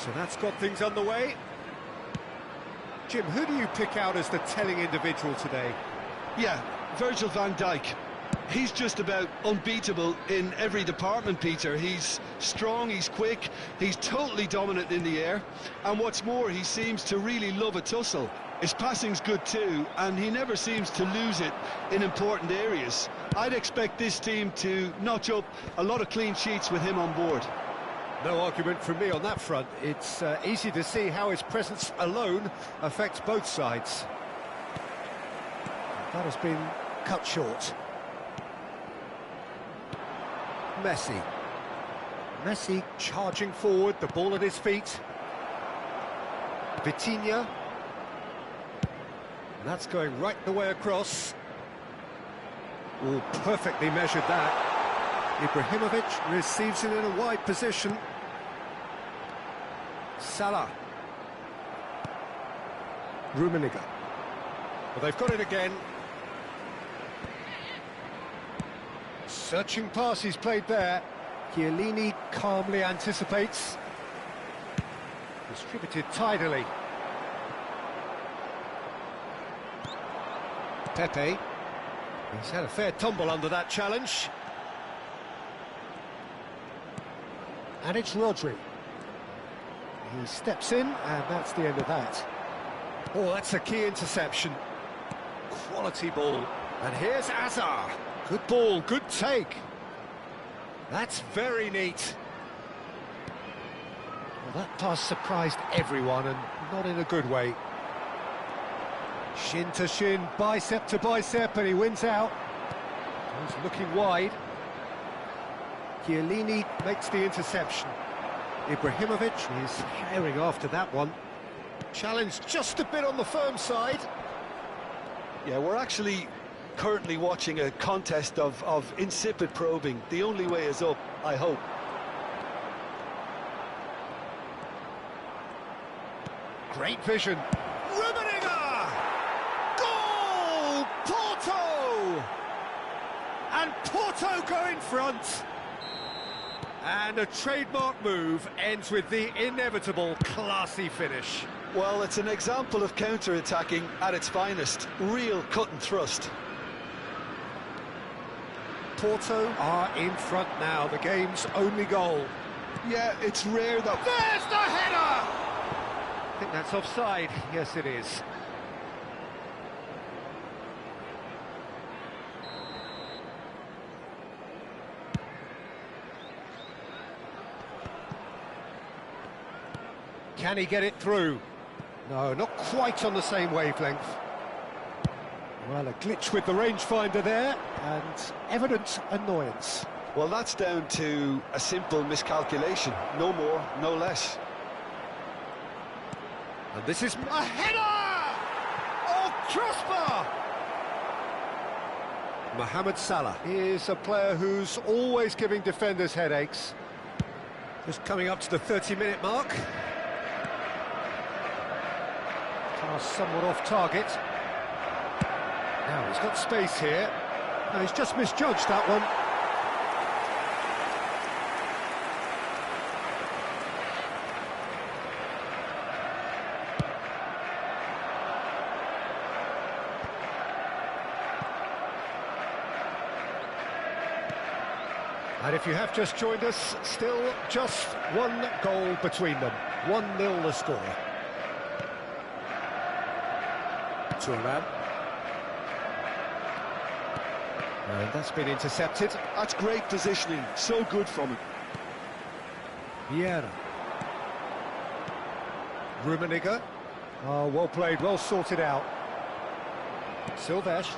So that's got things underway. Jim, who do you pick out as the telling individual today? Yeah, Virgil van Dijk. He's just about unbeatable in every department, Peter. He's strong, he's quick, he's totally dominant in the air, and what's more, he seems to really love a tussle. His passing's good too, and he never seems to lose it in important areas. I'd expect this team to notch up a lot of clean sheets with him on board. No argument from me on that front. It's easy to see how his presence alone affects both sides. That has been cut short. Messi charging forward, the ball at his feet. Vitinha. That's going right the way across. Oh, perfectly measured that. Ibrahimovic receives it in a wide position. Salah. Rummenigge. Well, they've got it again. Searching pass he's played there. Chiellini calmly anticipates. Distributed tidily. Pepe. He's had a fair tumble under that challenge. And it's Rodri. He steps in, and that's the end of that. Oh, that's a key interception. Quality ball. And here's Azar. Good ball, good take. That's very neat. Well, that pass surprised everyone, and not in a good way. Shin to shin, bicep to bicep, and he wins out. He's looking wide. Chiellini makes the interception. Ibrahimovic is herring after that one. Challenged just a bit on the firm side. Yeah, we're actually currently watching a contest of insipid probing. The only way is up, I hope. Great vision. Rummenigge! Goal! Porto! And Porto go in front. And a trademark move ends with the inevitable classy finish. Well, it's an example of counter-attacking at its finest. Real cut and thrust. Porto are in front now, the game's only goal. Yeah, it's rare that... There's the header! I think that's offside. Yes, it is. Can he get it through? No, not quite on the same wavelength. Well, a glitch with the rangefinder there, and evident annoyance. Well, that's down to a simple miscalculation. No more, no less. And this is a header! Oh, crossbar! Mohamed Salah is a player who's always giving defenders headaches. Just coming up to the 30-minute mark. Pass somewhat off target. Now he's got space here. No, he's just misjudged that one. And if you have just joined us, still just one goal between them. 1-0 the score. Thuram. And that's been intercepted. That's great positioning. So good from him. Vieira. Rummenigge. Oh, well played, well sorted out. Silvestre.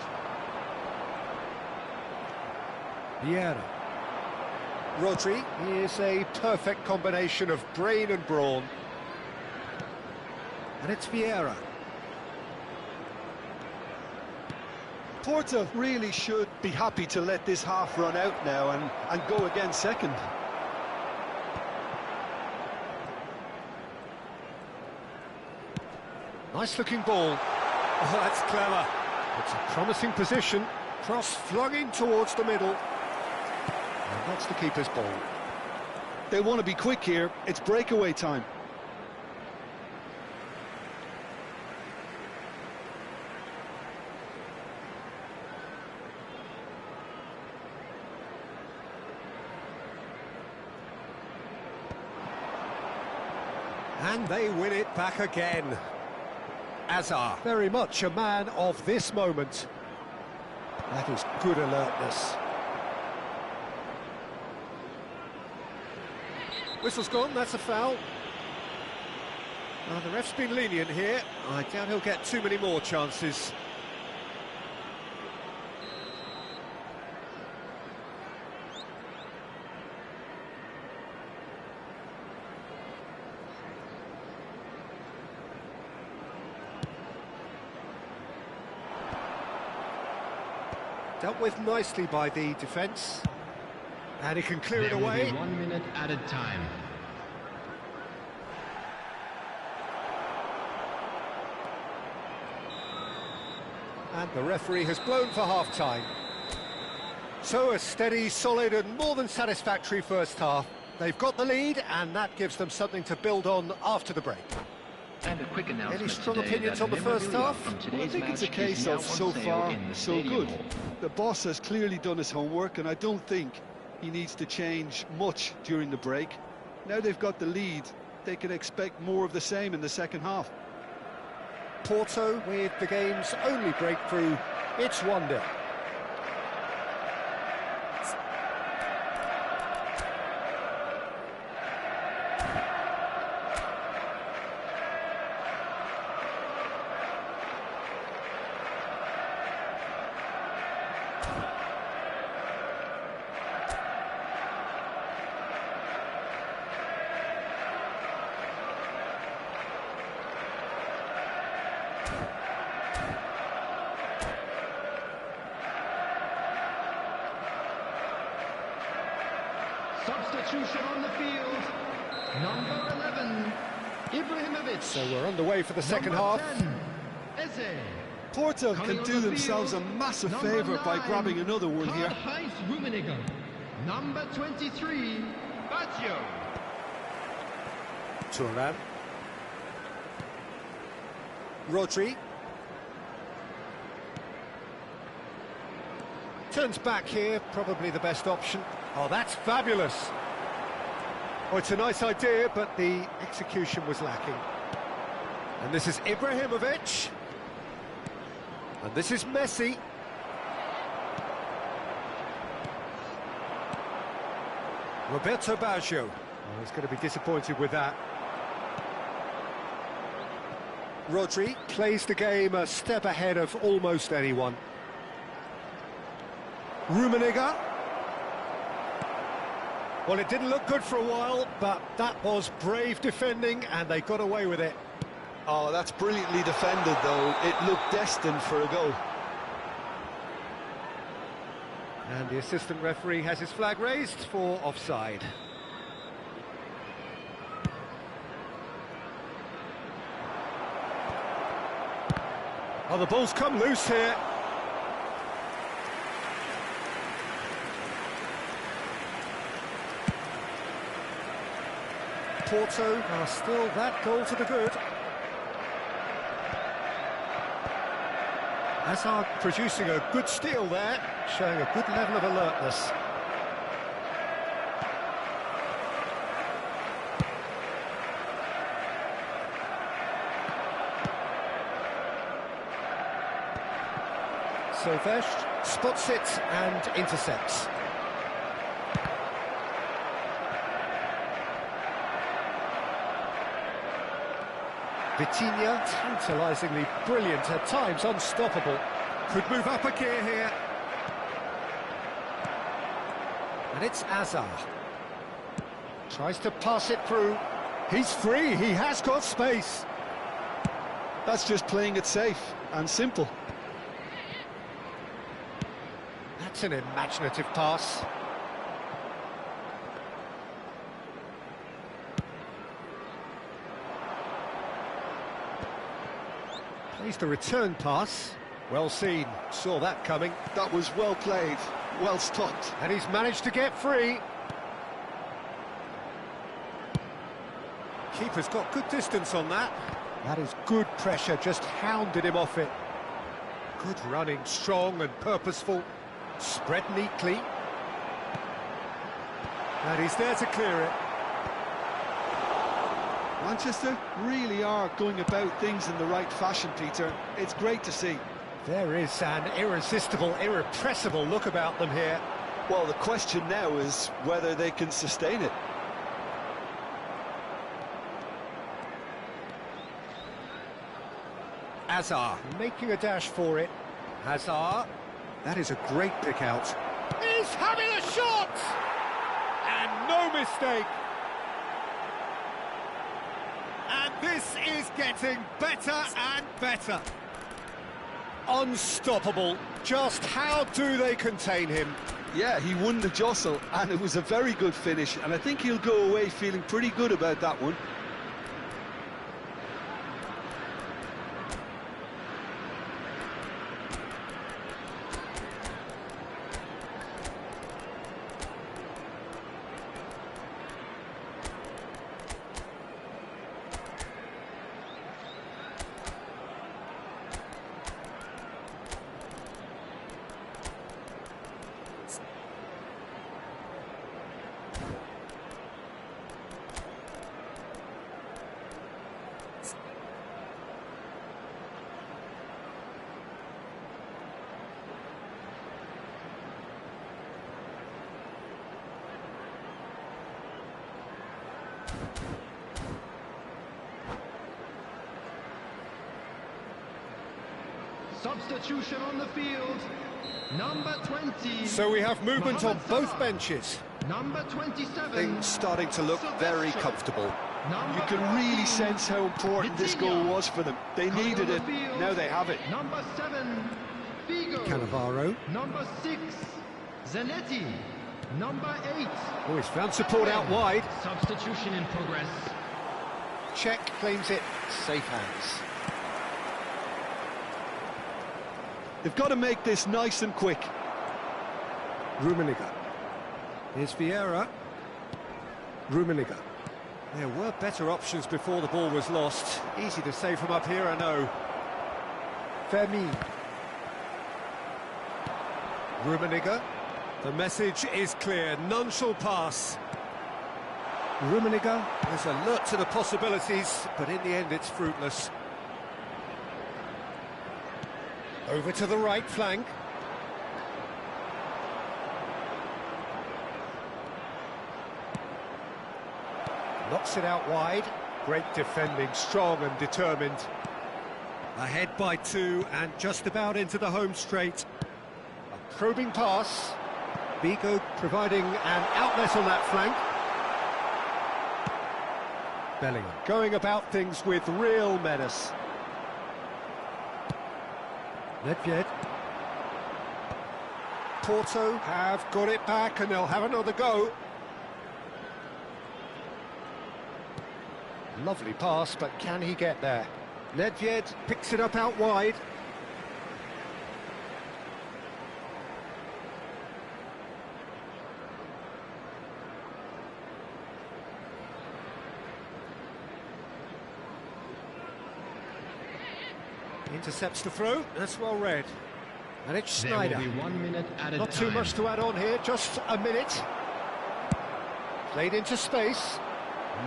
Vieira. Rodri is a perfect combination of brain and brawn. And it's Vieira. Porto really should be happy to let this half run out now and go again second. Nice looking ball. Oh, that's clever. It's a promising position. Cross flung in towards the middle. And that's the keeper's ball. They want to be quick here. It's breakaway time. And they win it back again. Azar, very much a man of this moment. That is good alertness. Whistle's gone, that's a foul. The ref's been lenient here. I doubt he'll get too many more chances. Dealt with nicely by the defence. And he can clear it away. 1 minute added time. And the referee has blown for half-time. So a steady, solid and more than satisfactory first half. They've got the lead and that gives them something to build on after the break. And a quick announcement. Any strong opinions on the first half? Well, I think it's a case of so far, so good. The boss has clearly done his homework, and I don't think he needs to change much during the break. Now they've got the lead, they can expect more of the same in the second half. Porto with the game's only breakthrough. It's 1-0. Substitution on the field. Number 11, Ibrahimovic. So we're underway for the second half. 10, Eze. Porto Coming can on do the themselves a field, massive number favour by 9, grabbing another one here. Karl-Heinz Rummenigge. Number 23, Baggio. Thuram. Rodri. Turns back here, probably the best option. Oh, that's fabulous. Oh, it's a nice idea, but the execution was lacking. And this is Ibrahimovic. And this is Messi. Roberto Baggio. Oh, he's going to be disappointed with that. Rodri plays the game a step ahead of almost anyone. Rummenigge. Well, it didn't look good for a while, but that was brave defending, and they got away with it. Oh, that's brilliantly defended, though. It looked destined for a goal. And the assistant referee has his flag raised for offside. Oh, the ball's come loose here. Porto are still that goal to the good. Hazard producing a good steal there, showing a good level of alertness. Silvestre spots it and intercepts. Vitinha, tantalisingly brilliant, at times unstoppable. Could move up a gear here. And it's Azar. Tries to pass it through. He's free, he has got space. That's just playing it safe and simple. That's an imaginative pass. Plays the return pass. Well seen, saw that coming. That was well played, well stopped. And he's managed to get free. Keeper's got good distance on that. That is good pressure, just hounded him off it. Good running, strong and purposeful. Spread neatly. And he's there to clear it. Manchester really are going about things in the right fashion, Peter. It's great to see. There is an irresistible, irrepressible look about them here. Well, the question now is whether they can sustain it. Hazard making a dash for it. Hazard. That is a great pick out. He's having a shot! And no mistake. And this is getting better and better. Unstoppable. Just how do they contain him? Yeah, he won the jostle, and it was a very good finish, and I think he'll go away feeling pretty good about that one. Substitution on the field. Number 20. So we have movement on Mohamed both Salah. benches. Number 27. Things starting to look very comfortable. Number You can really 14, sense how important this goal Vitinha. was for them. They Coming needed on it, the field. now they have it. Number 7, Figo. Cannavaro. Number 6, Zanetti. Number 8. Oh, he's found support out wide. Substitution in progress. Czech claims it. Safe hands. They've got to make this nice and quick. Rummenigge. Here's Vieira. Rummenigge. There were better options before the ball was lost. Easy to say from up here, I know. Fermin. Rummenigge. The message is clear. None shall pass. Rummenigge is alert to the possibilities, but in the end it's fruitless. Over to the right flank. Knocks it out wide. Great defending, strong and determined. Ahead by 2 and just about into the home straight. A probing pass. Vigo providing an outlet on that flank. Bellingham going about things with real menace. Nedved. Porto have got it back and they'll have another go. Lovely pass, but can he get there? Nedved picks it up out wide. Intercepts the throw, that's well read. And it's There Schneider. will be 1 minute added Not too time. much to add on here, just a minute. Played into space.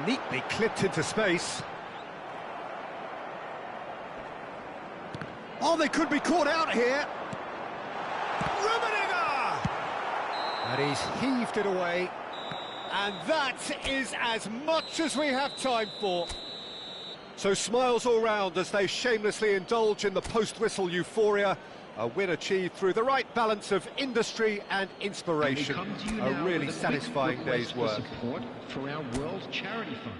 Neatly clipped into space. Oh, they could be caught out here. Rummenigge! And he's heaved it away. And that is as much as we have time for. So smiles all round as they shamelessly indulge in the post-whistle euphoria. A win achieved through the right balance of industry and inspiration. We come to you A now really with a quick satisfying request day's for work. support for our World Charity Fund.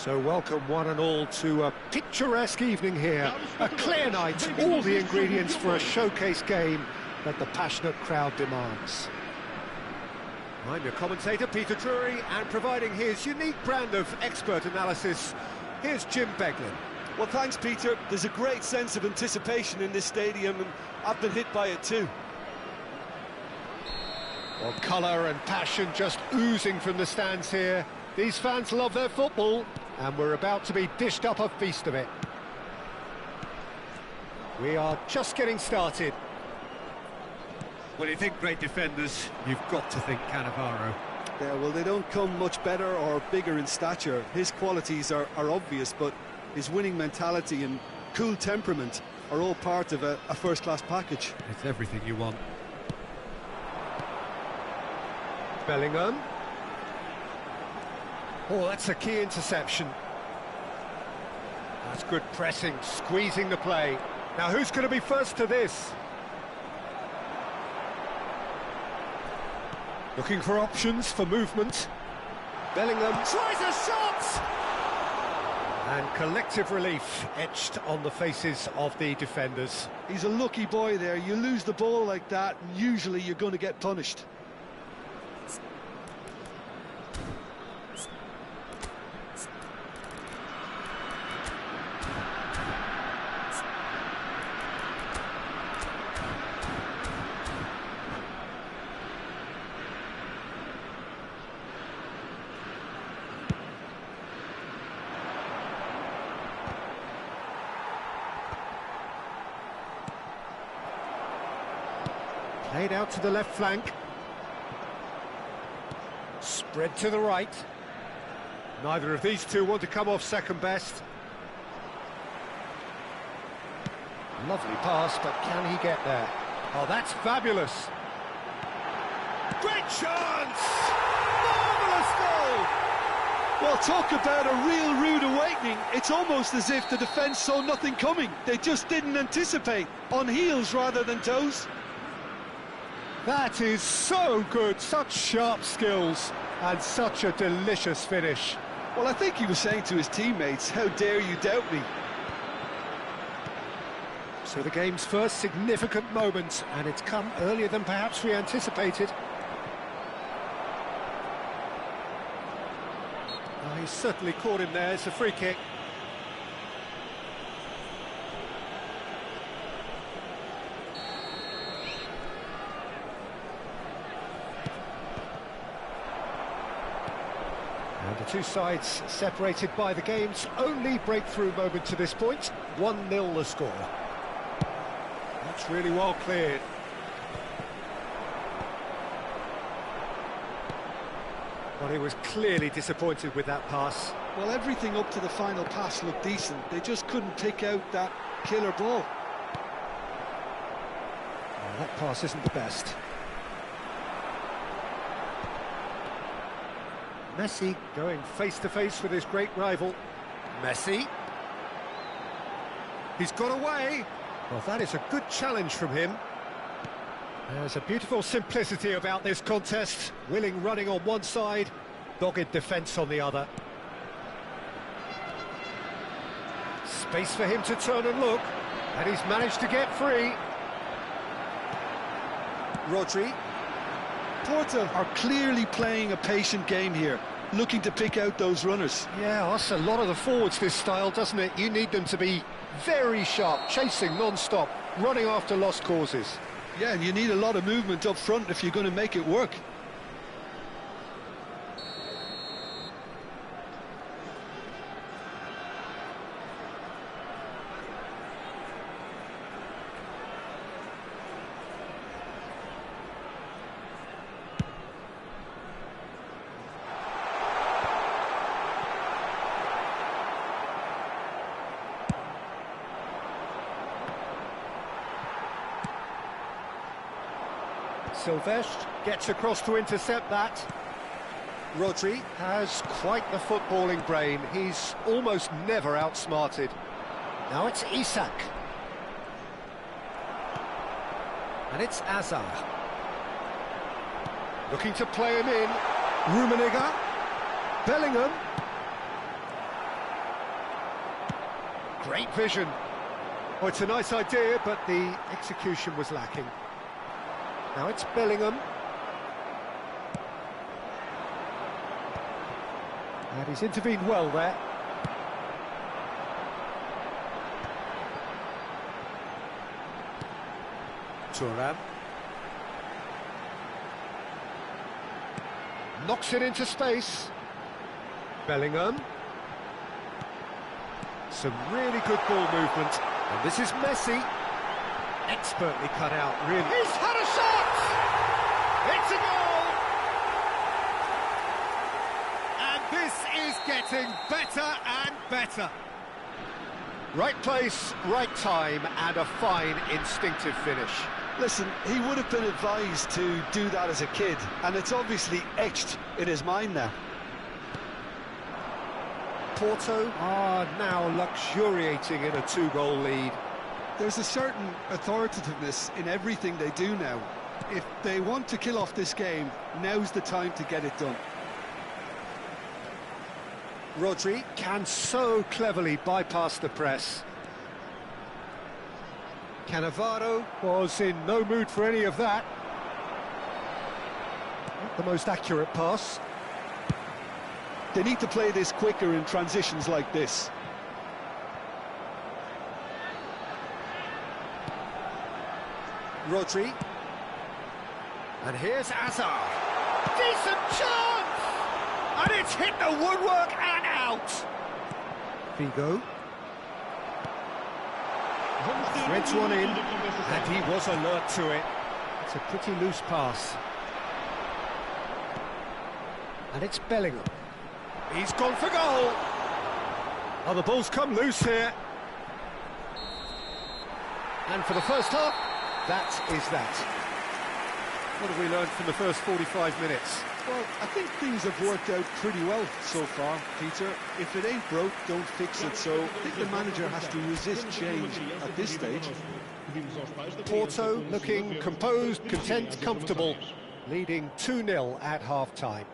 So welcome one and all to a picturesque evening here, a clear night, all the ingredients for a showcase game that the passionate crowd demands. I'm your commentator, Peter Drury, and providing his unique brand of expert analysis, here's Jim Beglin. Well, thanks, Peter. There's a great sense of anticipation in this stadium, and I've been hit by it too. Well, colour and passion just oozing from the stands here. These fans love their football, and we're about to be dished up a feast of it. We are just getting started. When you think great defenders, you've got to think Cannavaro. Yeah, well, they don't come much better or bigger in stature. His qualities are obvious, but his winning mentality and cool temperament are all part of a first-class package. It's everything you want. Bellingham. Oh, that's a key interception. That's good pressing, squeezing the play. Now who's going to be first to this? Looking for options for movement. Bellingham tries a shot! And collective relief etched on the faces of the defenders. He's a lucky boy there. You lose the ball like that, and usually you're going to get punished. Played out to the left flank. Spread to the right. Neither of these two want to come off second best. Lovely pass, but can he get there? Oh, that's fabulous. Great chance! Marvellous goal! Well, talk about a real rude awakening. It's almost as if the defence saw nothing coming. They just didn't anticipate. On heels rather than toes. That is so good, such sharp skills, and such a delicious finish. Well, I think he was saying to his teammates, how dare you doubt me? So the game's first significant moment, and it's come earlier than perhaps we anticipated. Oh, he's certainly caught him there, it's a free kick. And the two sides separated by the game's only breakthrough moment to this point. 1-0 the score. That's really well cleared. Well, he was clearly disappointed with that pass. Well, everything up to the final pass looked decent. They just couldn't pick out that killer ball. Well, that pass isn't the best. Messi going face-to-face with his great rival. Messi. He's got away. Well, that is a good challenge from him. There's a beautiful simplicity about this contest. Willing running on one side, dogged defence on the other. Space for him to turn and look, and he's managed to get free. Rodri. Porto are clearly playing a patient game here, looking to pick out those runners. Yeah, that's a lot of the forwards, this style, doesn't it? You need them to be very sharp, chasing non-stop, running after lost causes. Yeah, and you need a lot of movement up front if you're going to make it work. Silvestre gets across to intercept that. Rodri has quite the footballing brain. He's almost never outsmarted. Now it's Isak. And it's Azar. Looking to play him in. Rummenigge. Bellingham. Great vision. Oh, it's a nice idea, but the execution was lacking. Now it's Bellingham. And he's intervened well there. Thuram. Knocks it into space. Bellingham. Some really good ball movement. And this is Messi. Expertly cut out, really. He's had a shot! It's a goal! And this is getting better and better. Right place, right time, and a fine instinctive finish. Listen, he would have been advised to do that as a kid, and it's obviously etched in his mind now. Porto are now luxuriating in a two-goal lead. There's a certain authoritativeness in everything they do now. If they want to kill off this game, now's the time to get it done. Rodri can so cleverly bypass the press. Cannavaro was in no mood for any of that. Not the most accurate pass. They need to play this quicker in transitions like this. Rodri. And here's Hazard. Decent chance! And it's hit the woodwork and out. Figo. Threads one in, and he was alert to it. It's a pretty loose pass. And it's Bellingham. He's gone for goal. Oh, the ball's come loose here. And for the first half, that is that. What have we learned from the first 45 minutes? Well, I think things have worked out pretty well so far, Peter. If it ain't broke, don't fix it. So I think the manager has to resist change at this stage. Porto looking composed, content, comfortable, leading 2-0 at half-time.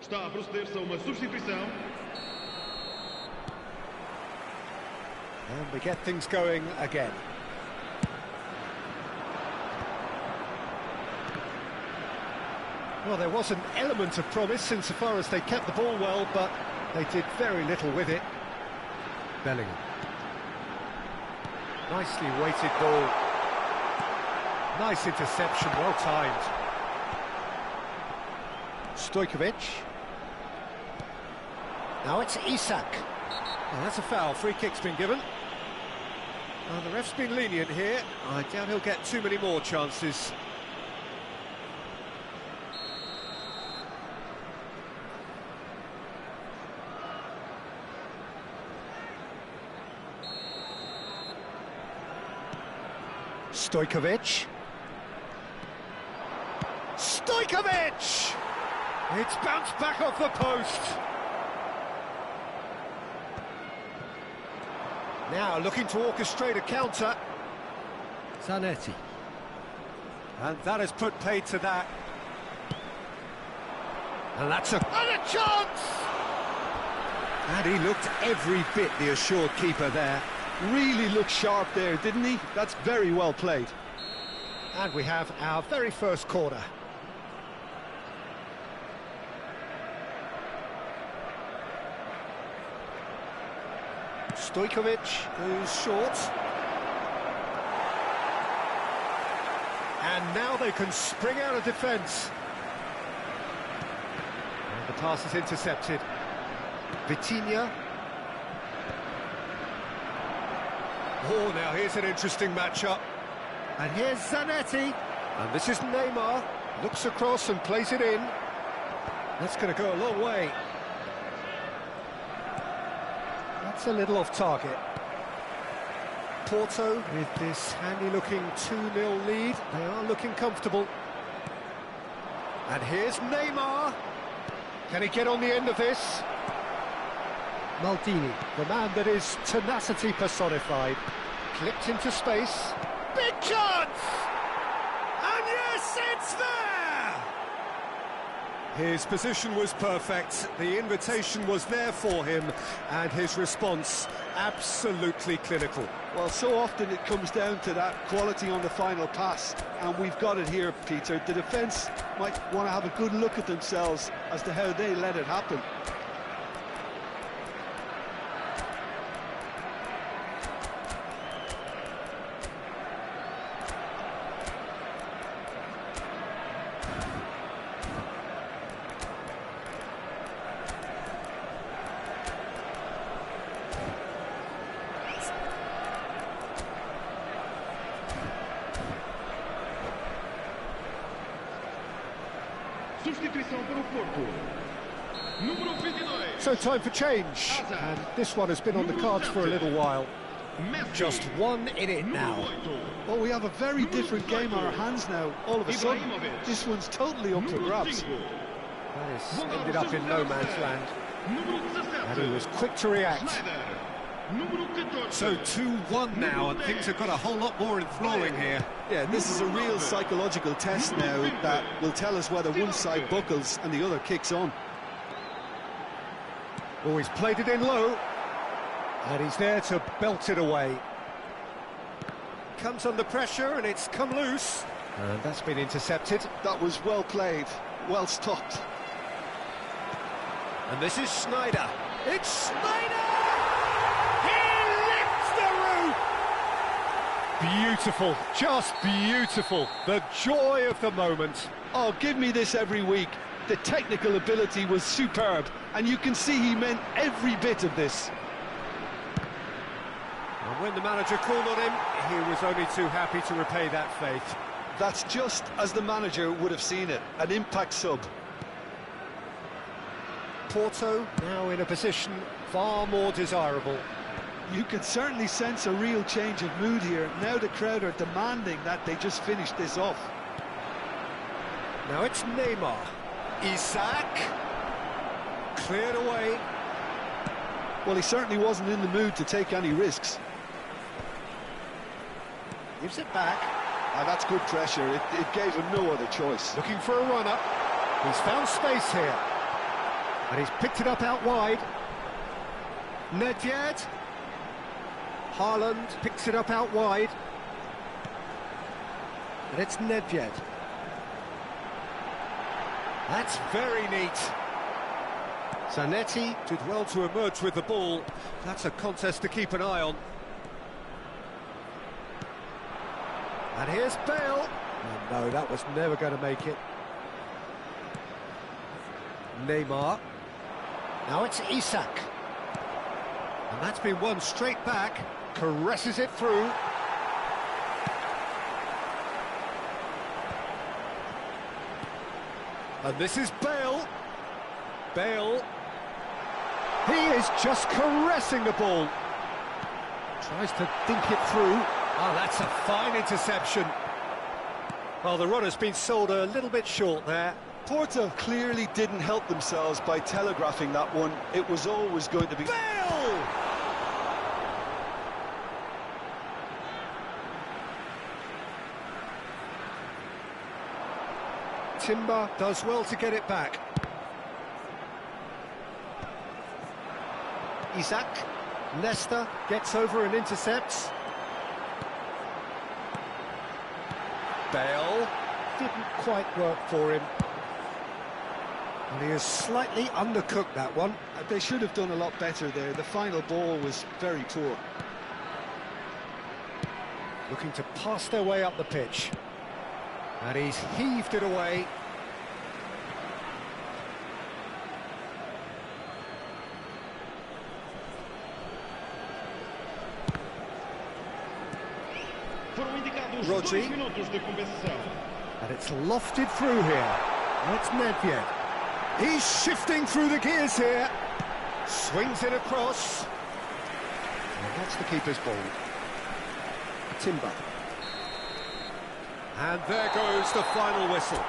Está a proceder-se a uma substituição. And we get things going again. Well, there was an element of promise insofar as they kept the ball well, but they did very little with it. Bellingham. Nicely weighted ball. Nice interception, well timed. Stojkovic. Now it's Isak. Oh, that's a foul. Free kick's been given. Oh, the ref's been lenient here. I doubt he'll get too many more chances. Stojkovic. Stojkovic! It's bounced back off the post. Now looking to orchestrate a counter. Zanetti. And that has put paid to that. And that's a chance! And he looked every bit the assured keeper there. Really looked sharp there, didn't he? That's very well played. And we have our very first corner. Stojkovic goes short. And now they can spring out of defence. And the pass is intercepted. Vitinha. Oh, now here's an interesting matchup. And here's Zanetti. And this is Neymar. Looks across and plays it in. That's going to go a long way. That's a little off target. Porto, with this handy-looking 2-0 lead, they are looking comfortable. And here's Neymar. Can he get on the end of this? Maldini, the man that is tenacity personified. Clipped into space. Big chance! And yes, it's there! His position was perfect, the invitation was there for him, and his response absolutely clinical. Well, so often it comes down to that quality on the final pass, and we've got it here, Peter. The defence might want to have a good look at themselves as to how they let it happen. Substituição para o Porto. Número 22. So time for change, and this one has been on the cards for a little while. Just one in it now. Well, we have a very different game on our hands now. All of a sudden, this one's totally up for grabs. That has ended up in no man's land, and he was quick to react. So 2-1 now, and things have got a whole lot more enthralling here. Yeah, this is a real psychological test now that will tell us whether one side buckles and the other kicks on. Oh, he's played it in low, and he's there to belt it away. Comes under pressure, and it's come loose. And that's been intercepted. That was well played, well stopped. And this is Sneijder. It's Sneijder! He lifts the roof! Beautiful, just beautiful. The joy of the moment. Oh, give me this every week. The technical ability was superb, and you can see he meant every bit of this. And when the manager called on him, he was only too happy to repay that faith. That's just as the manager would have seen it, an impact sub. Porto now in a position far more desirable. You can certainly sense a real change of mood here. Now the crowd are demanding that they just finish this off. Now it's Neymar. Isak. Cleared away. Well, he certainly wasn't in the mood to take any risks. Gives it back. And that's good pressure. It gave him no other choice. Looking for a run-up. He's found space here. And he's picked it up out wide. Nedved. Haaland picks it up out wide. And it's Nedved. That's very neat. Zanetti did well to emerge with the ball. That's a contest to keep an eye on. And here's Bale. Oh, no, that was never going to make it. Neymar. Now it's Isak. And that's been won straight back. Caresses it through. And this is Bale. Bale. He is just caressing the ball. Tries to dink it through. Oh, that's a fine interception. Well, the runner's been sold a little bit short there. Porto clearly didn't help themselves by telegraphing that one. It was always going to be... Bale! Timber does well to get it back. Isak. Nesta gets over and intercepts. Bale didn't quite work for him. And he has slightly undercooked that one. They should have done a lot better there. The final ball was very poor. Looking to pass their way up the pitch. And he's heaved it away. Rodri. And it's lofted through here. That's Nedved. He's shifting through the gears here. Swings it across. And that's the keeper's ball. Timber. And there goes the final whistle.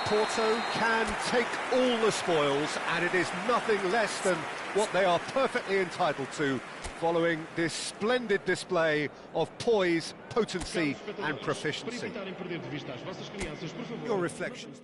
Porto can take all the spoils, and it is nothing less than what they are perfectly entitled to, following this splendid display of poise, potency and proficiency. Your reflections?